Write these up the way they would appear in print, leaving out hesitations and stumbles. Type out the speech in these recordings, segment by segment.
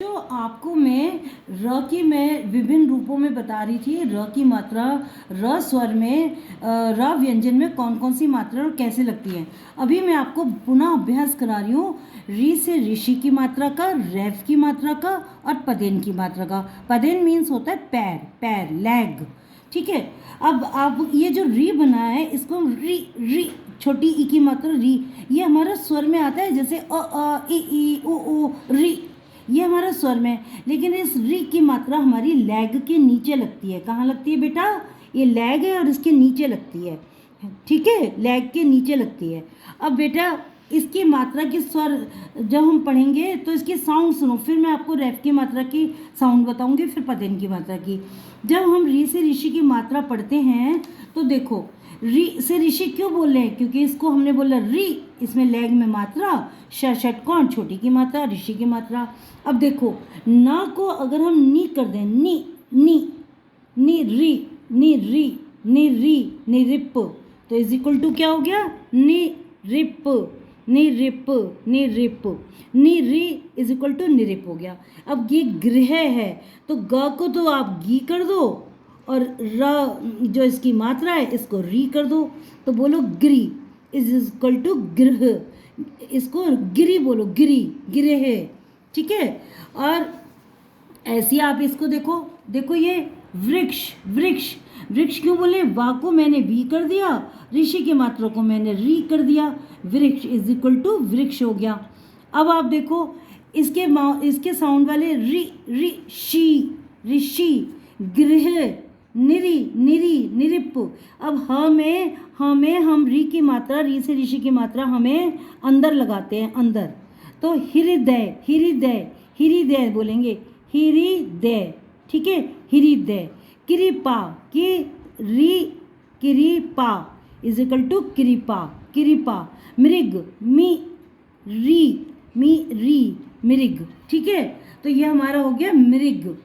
जो आपको मैं मैं विभिन्न रूपों में बता रही थी। की मात्रा र स्वर में र व्यंजन में कौन कौन सी मात्रा और कैसे लगती है। अभी मैं आपको पुनः अभ्यास करा रही हूँ री से ऋषि की मात्रा का, रेफ की मात्रा का और पदेन की मात्रा का। पदेन मीन्स होता है पैर, पैर, लेग। ठीक है। अब ये जो री बना है इसको री री छोटी ई की मात्रा री, ये हमारा स्वर में आता है जैसे अ ई ओ री, ये हमारा स्वर में। लेकिन इस री की मात्रा हमारी लैग के नीचे लगती है। कहाँ लगती है बेटा? ये लैग है और इसके नीचे लगती है। ठीक है, लैग के नीचे लगती है। अब बेटा इसकी मात्रा की स्वर जब हम पढ़ेंगे तो इसकी साउंड सुनो, फिर मैं आपको रेफ की मात्रा की साउंड बताऊंगी, फिर पदेन की मात्रा की। जब हम री से ऋषि की मात्रा पढ़ते हैं तो देखो री से ऋषि क्यों बोल रहे हैं? क्योंकि इसको हमने बोला री, इसमें लैग में मात्रा, षटकोण छोटी की मात्रा, ऋषि की मात्रा। अब देखो ना को अगर हम नी कर दें, नी नी नी री नी री नी री नि रिप, तो इज इक्वल टू क्या हो गया? नि रिप नि रिप नि रिप, नि री इज इक्वल टू निरिप हो गया। अब ये गृह है तो ग को तो आप गी कर दो और र जो इसकी मात्रा है इसको री कर दो, तो बोलो गिरी इज इक्वल टू गृह, इसको गिरी बोलो, गिरी गृह। ठीक है। और ऐसे आप इसको देखो, देखो ये वृक्ष, वृक्ष, वृक्ष क्यों बोले? वा को मैंने वी कर दिया, ऋषि की मात्रा को मैंने री कर दिया, वृक्ष इज इक्वल टू वृक्ष हो गया। अब आप देखो इसके साउंड वाले री री शी, ऋषि, गृह, निरी निरी निरिप। अब हमें हम री की मात्रा, री से ऋषि की मात्रा हमें अंदर लगाते हैं, अंदर। तो हृदय, हृदय, हृदय बोलेंगे, हृदय। ठीक है, हृदय। कृपा, की री कृपा इज इक्वल टू कृपा, कृपा। मृग, मी री मृग। ठीक है, तो ये हमारा हो गया मृग।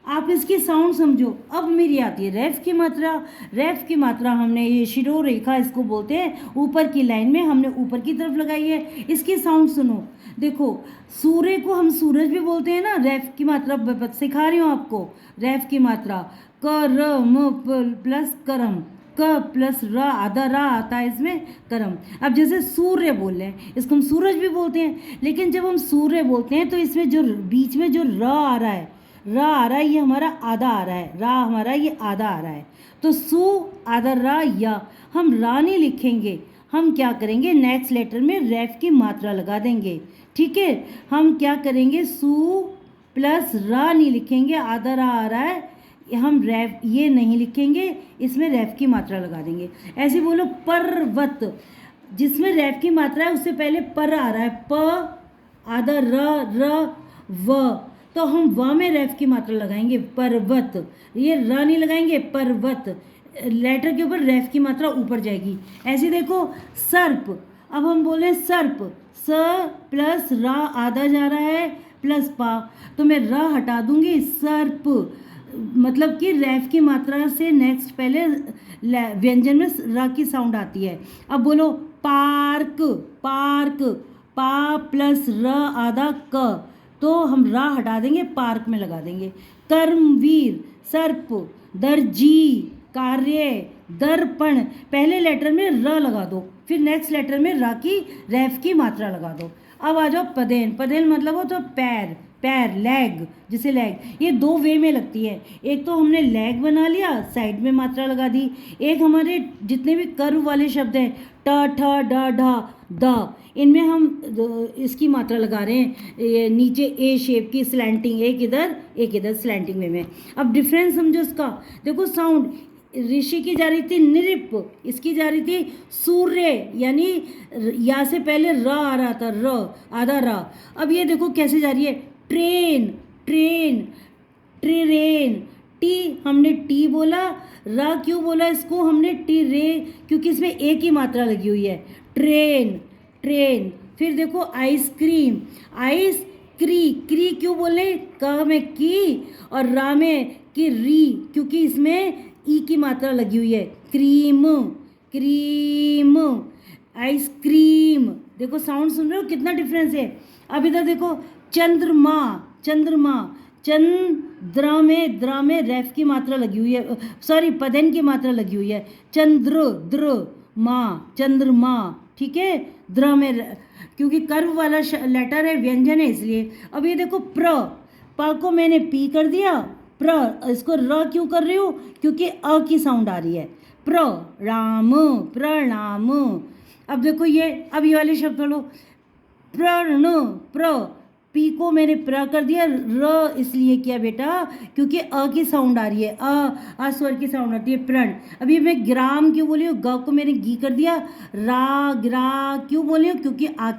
आप इसकी साउंड समझो। अब मेरी आती है रेफ की मात्रा। रेफ की मात्रा हमने ये शिरो रेखा इसको बोलते हैं, ऊपर की लाइन में हमने ऊपर की तरफ लगाई है। इसकी साउंड सुनो, देखो सूर्य को हम सूरज भी बोलते हैं ना। रेफ की मात्रा सिखा रही हूँ आपको। रेफ की मात्रा करम प्लस करम, क प्लस र, आधा रा आता है इसमें, करम। अब जैसे सूर्य बोल रहे हैं, इसको हम सूरज भी बोलते हैं, लेकिन जब हम सूर्य बोलते हैं तो इसमें जो बीच में जो र आ रहा है, रा आ रहा है, ये हमारा आधा आ रहा है, रा हमारा ये आधा आ रहा है। तो सु आधा रा या, हम रा नहीं लिखेंगे, हम क्या करेंगे नेक्स्ट लेटर में रेफ की मात्रा लगा देंगे। ठीक है, हम क्या करेंगे सु प्लस रा नहीं लिखेंगे, आधा रा आ रहा है, हम रेफ ये नहीं लिखेंगे, इसमें रेफ की मात्रा लगा देंगे। ऐसे बोलो पर्वत, जिसमें रेफ की मात्रा है उससे पहले पर आ रहा है, प आधा र व, तो हम व में रेफ की मात्रा लगाएंगे, पर्वत। ये र नहीं लगाएंगे, पर्वत, लेटर के ऊपर रेफ की मात्रा ऊपर जाएगी। ऐसे देखो सर्प, अब हम बोले सर्प, स प्लस रा आधा जा रहा है प्लस पा, तो मैं र हटा दूंगी, सर्प। मतलब कि रेफ की मात्रा से नेक्स्ट पहले व्यंजन में र की साउंड आती है। अब बोलो पार्क, पार्क, पा प्लस र आधा क, तो हम रा हटा देंगे, पार्क में लगा देंगे। कर्मवीर, सर्प, दर्जी, कार्य, दर्पण, पहले लेटर में र लगा दो, फिर नेक्स्ट लेटर में रा की रेफ की मात्रा लगा दो। अब आ जाओ पदेन। पदेन मतलब हो तो पैर, पैर, लेग, जैसे लेग, ये दो वे में लगती है। एक तो हमने लेग बना लिया, साइड में मात्रा लगा दी। एक हमारे जितने भी कर्व वाले शब्द हैं, ट ठ ड ढ द, इनमें हम इसकी मात्रा लगा रहे हैं, ये नीचे ए शेप की स्लैंटिंग, एक इधर स्लैंटिंग वे में। अब डिफरेंस समझो इसका। देखो साउंड, ऋषि की जा रही थी निरिप, इसकी जा रही थी सूर्य, यानी या से पहले र आ रहा था, र आधा र। अब ये देखो कैसे जा रही है, ट्रेन, ट्रेन, ट्रेन, टी हमने टी बोला, रा क्यों बोला इसको हमने टी रे, क्योंकि इसमें एक ही मात्रा लगी हुई है, ट्रेन, ट्रेन। फिर देखो आइसक्रीम, आइस क्री क्यों बोले, क में की और रा में की री, क्योंकि इसमें ई की मात्रा लगी हुई है, क्रीम, क्रीम, आइसक्रीम। देखो साउंड सुन रहे हो कितना डिफरेंस है। अब इधर देखो चंद्रमा, चंद्रमा, चंद्र में द्र में रेफ की मात्रा लगी हुई है, सॉरी पदन की मात्रा लगी हुई है, चंद्र द्र माँ, चंद्रमा, ठीक है, द्र में क्योंकि कर्व वाला लेटर है, व्यंजन है इसलिए। अब ये देखो प को मैंने पी कर दिया, इसको र क्यों कर रही हूँ, क्योंकि अ की साउंड आ रही है, राम, प्रणाम। अब देखो अब ये वाले शब्द पढ़ो, पी को मैंने प्र कर दिया, र इसलिए किया बेटा क्योंकि अ की साउंड आ रही है, अ स्वर की साउंड आती है, प्रण। अभी मैं ग्राम क्यों बोली हूँ, ग को मैंने गी कर दिया, ग्रा क्यों बोली हूँ, क्योंकि आ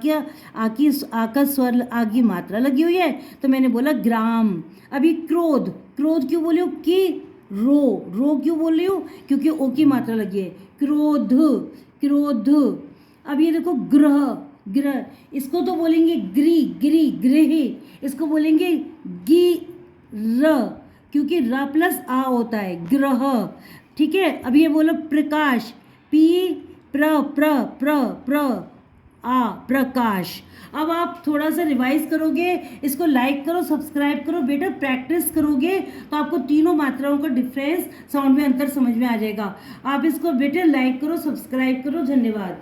का स्वर आ की मात्रा लगी हुई है, तो मैंने बोला ग्राम। अभी क्रोध क्यों बोली हूँ, कि रो क्यों बोल रही हूँ, क्योंकि ओ की मात्रा लगी है, क्रोध। अब ये देखो ग्रह, इसको तो बोलेंगे ग्रह, इसको बोलेंगे क्योंकि र प्लस आ होता है, ग्रह, ठीक है। अब ये बोलो प्रकाश, पी प्रकाश। अब आप थोड़ा सा रिवाइज करोगे, इसको लाइक करो, सब्सक्राइब करो बेटा, प्रैक्टिस करोगे तो आपको तीनों मात्राओं का डिफरेंस, साउंड में अंतर समझ में आ जाएगा। आप इसको बेटे लाइक करो, सब्सक्राइब करो, धन्यवाद।